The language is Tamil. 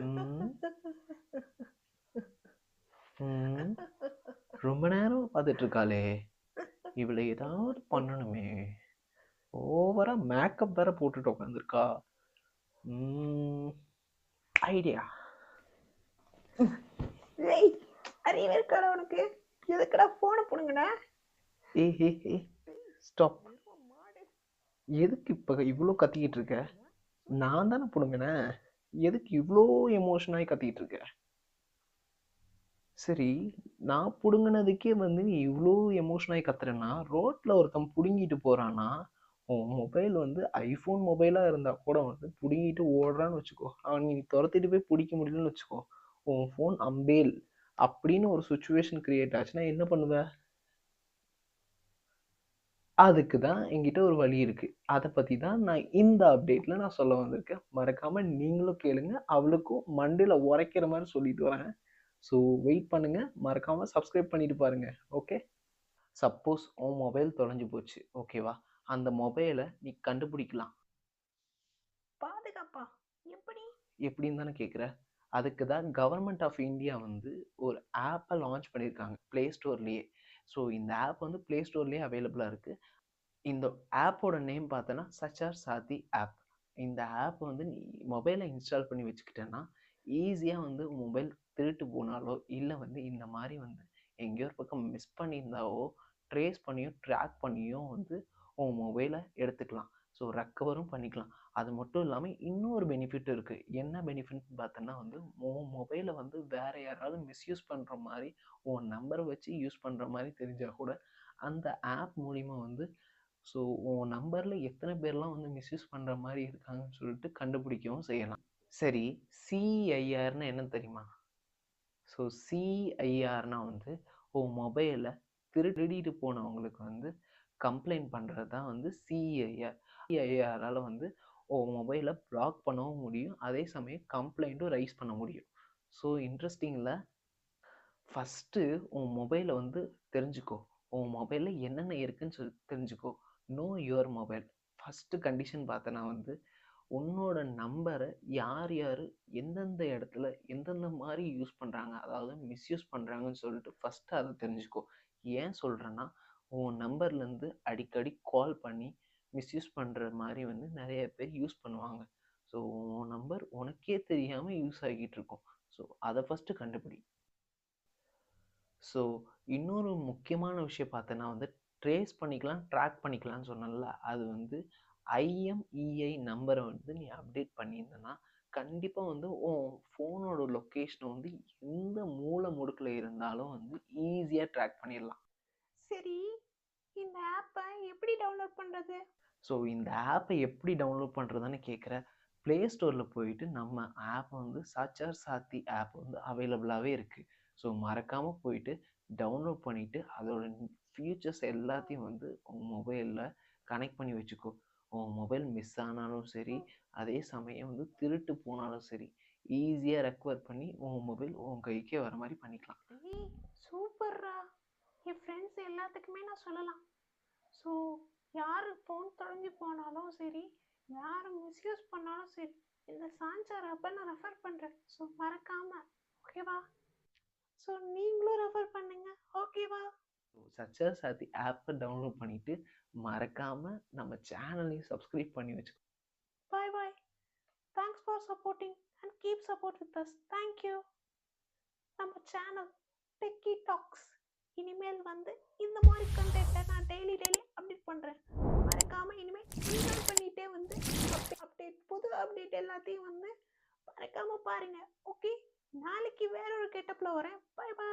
ம், ம். ரொம்ப நேரம் பார்த்துட்டு இருக்காளே, இவளை ஏதாவது பண்ணணுமே. ஓவரா மேக்கப் வேற போட்டுட்டு உட்காந்துருக்கா. ஐடியா. ஏய், அறிவே இருக்காடா உனக்கு? எதுக்குடா போனை புடுங்கடா? ஏ ஸ்டாப். எதுக்கு இப்போ இவ்வளோ கத்திக்கிட்டு இருக்க? நான் தானே பிடுங்கினேன். எதுக்கு இவ்வளோ எமோஷனாகி கத்திக்கிட்டு இருக்க? சரி, நான் பிடுங்கினதுக்கே வந்து நீ இவ்வளோ எமோஷனாகி கத்துறேன்னா, ரோட்டில் ஒருத்தன் பிடுங்கிட்டு போகிறான்னா, உன் மொபைல் வந்து ஐஃபோன் மொபைலாக இருந்தால் கூட வந்து பிடுங்கிட்டு ஓடுறான்னு வச்சுக்கோ, அவன் நீ துரத்திட்டு போய் பிடிக்க முடியலன்னு வச்சுக்கோ, உன் ஃபோன் அம்பேல் அப்படின்னு ஒரு சுச்சுவேஷன் கிரியேட் ஆச்சுன்னா என்ன பண்ணுவ? அதுக்கு தான் என்கிட்ட ஒரு வழி இருக்கு. அதை பற்றி தான் நான் இந்த அப்டேட்டில் நான் சொல்ல வந்திருக்கேன். மறக்காமல் நீங்களும் கேளுங்க. அவளுக்கும் மண்டையில் உரைக்கிற மாதிரி சொல்லிட்டு வரேன். ஸோ வெயிட் பண்ணுங்க. மறக்காமல் சப்ஸ்கிரைப் பண்ணிட்டு பாருங்க. ஓகே. சப்போஸ் உன் மொபைல் தொலைஞ்சு போச்சு, ஓகேவா? அந்த மொபைலை நீ கண்டுபிடிக்கலாம். பாதுகாப்பா? எப்படி? எப்படின்னு தானே கேட்குற? அதுக்கு தான் கவர்மெண்ட் ஆஃப் இந்தியா வந்து ஒரு ஆப்பை லான்ச் பண்ணியிருக்காங்க ப்ளே ஸ்டோர்லேயே. ஸோ இந்த ஆப் வந்து ப்ளே ஸ்டோர்லேயே அவைலபிளாக இருக்குது. இந்த ஆப்போட நேம் பார்த்தோன்னா சச்சார் சாத்தி ஆப். இந்த ஆப் வந்து நீ மொபைலை இன்ஸ்டால் பண்ணி வச்சுக்கிட்டேன்னா ஈஸியாக வந்து மொபைல் திருட்டு போனாலோ இல்லை வந்து இந்த மாதிரி வந்து எங்கேயோ ஒரு பக்கம் மிஸ் பண்ணியிருந்தாவோ ட்ரேஸ் பண்ணியும் ட்ராக் பண்ணியும் வந்து உன் மொபைலை எடுத்துக்கலாம். ஸோ ரெக்கவரும் பண்ணிக்கலாம். அது மட்டும் இல்லாமல் இன்னொரு பெனிஃபிட் இருக்குது. என்ன பெனிஃபிட்னு பார்த்தோன்னா வந்து உன் மொபைலை வந்து வேறு யாராவது மிஸ்யூஸ் பண்ணுற மாதிரி உன் நம்பரை வச்சு யூஸ் பண்ணுற மாதிரி தெரிஞ்சால் கூட அந்த ஆப் மூலிமா வந்து ஸோ உன் நம்பரில் எத்தனை பேர்லாம் வந்து மிஸ்யூஸ் பண்ணுற மாதிரி இருக்காங்கன்னு சொல்லிட்டு கண்டுபிடிக்கவும் செய்யலாம். சரி, சிஐஆர்னு என்ன தெரியுமா? ஸோ சிஐஆர்னா வந்து உன் மொபைலை திருடிட்டு போனவங்களுக்கு வந்து கம்ப்ளைண்ட் பண்ணுறது தான் வந்து சிஐஆர். சிஐஆரால் வந்து உன் மொபைலை பிளாக் பண்ணவும் முடியும், அதே சமயம் கம்ப்ளைண்ட்டும் ரைஸ் பண்ண முடியும். ஸோ இன்ட்ரெஸ்டிங்கில் ஃபஸ்ட்டு உன் மொபைலை வந்து தெரிஞ்சுக்கோ. உன் மொபைலில் என்னென்ன இருக்குன்னு சொல்லி தெரிஞ்சுக்கோ. No your mobile. First condition பார்த்தனா வந்து உன்னோட நம்பரை யார் யார் எந்தெந்த இடத்துல எந்தெந்த மாதிரி யூஸ் பண்ணுறாங்க, அதாவது மிஸ்யூஸ் பண்ணுறாங்கன்னு சொல்லிட்டு ஃபஸ்ட்டு அதை தெரிஞ்சுக்கோ. ஏன் சொல்கிறேன்னா, உன் நம்பர்லேருந்து அடிக்கடி கால் பண்ணி மிஸ்யூஸ் பண்ணுற மாதிரி வந்து நிறைய பேர் யூஸ் பண்ணுவாங்க. ஸோ உன் நம்பர் உனக்கே தெரியாமல் யூஸ் ஆகிட்டு இருக்கும். ஸோ அதை ஃபஸ்ட்டு கண்டுபிடி. ஸோ இன்னொரு முக்கியமான விஷயம் பார்த்தோன்னா வந்து ட்ரேஸ் பண்ணிக்கலாம், ட்ராக் பண்ணிக்கலாம்னு சொன்னேன்ல, அது வந்து ஐஎம்இஐ நம்பரை வந்து நீ அப்டேட் பண்ணியிருந்தேன்னா கண்டிப்பாக வந்து உன் ஃபோனோட லொக்கேஷனை வந்து எந்த மூலை முடுக்கில் இருந்தாலும் வந்து ஈஸியாக ட்ராக் பண்ணிடலாம். சரி, இந்த ஆப்பை எப்படி டவுன்லோட் பண்ணுறது? ஸோ இந்த ஆப்பை எப்படி டவுன்லோட் பண்ணுறதுன்னு கேட்குற, ப்ளே ஸ்டோரில் போயிட்டு நம்ம ஆப் வந்து சச்சார் சாத்தி ஆப் வந்து அவைலபிளாகவே இருக்குது. ஸோ மறக்காமல் போயிட்டு டவுன்லோட் பண்ணிவிட்டு அதோட ஃபியூச்சர்ஸ் எல்லாத்தையும் வந்து உங்கள் மொபைலில் கனெக்ட் பண்ணி வச்சுக்கோ. உங்கள் மொபைல் மிஸ் ஆனாலும் சரி, அதே சமயம் வந்து திருட்டு போனாலும் சரி, ஈஸியாக ரெக்கவர் பண்ணி உங்கள் மொபைல் உங்கள் கைக்கே வர மாதிரி பண்ணிக்கலாம். ஏய், சூப்பர்ரா. என் ஃப்ரெண்ட்ஸ் எல்லாத்துக்குமே நான் சொல்லலாம். ஸோ யார் ஃபோன் தொலைஞ்சு போனாலும் சரி, யார் மிஸ்யூஸ் பண்ணாலும் சரி, இந்த சான்சார் ஆப்பை நான் ரெஃபர் பண்ணுறேன். ஸோ மறக்காமல், ஓகேவா? ஸோ நீங்களும் ரெஃபர் பண்ணுங்க, ஓகேவா? சச்சார் சாத்தி ஆப்பை டவுன்லோட் பண்ணிவிட்டு மறக்காமல் நம்ம சேனலையும் சப்ஸ்கிரைப் பண்ணி வச்சுக்கோ. Bye bye. Thanks for supporting and keep support with us. Thank you. நம்ம சேனல் டெக்கி டாக்ஸ் இனிமேல் வந்து இந்த மாதிரி கண்டென்ட்டை நான் டெய்லி அப்டேட் பண்ணுறேன். மறக்காமல் இனிமேல் இன்ஸ்டால் பண்ணிகிட்டே வந்து அப்டேட் புது அப்டேட் எல்லாத்தையும் வந்து மறக்காமல் பாருங்கள். ஓகே, நாளைக்கு வேற ஒரு கெட்டப்பில் வரேன். பாய் பாய்.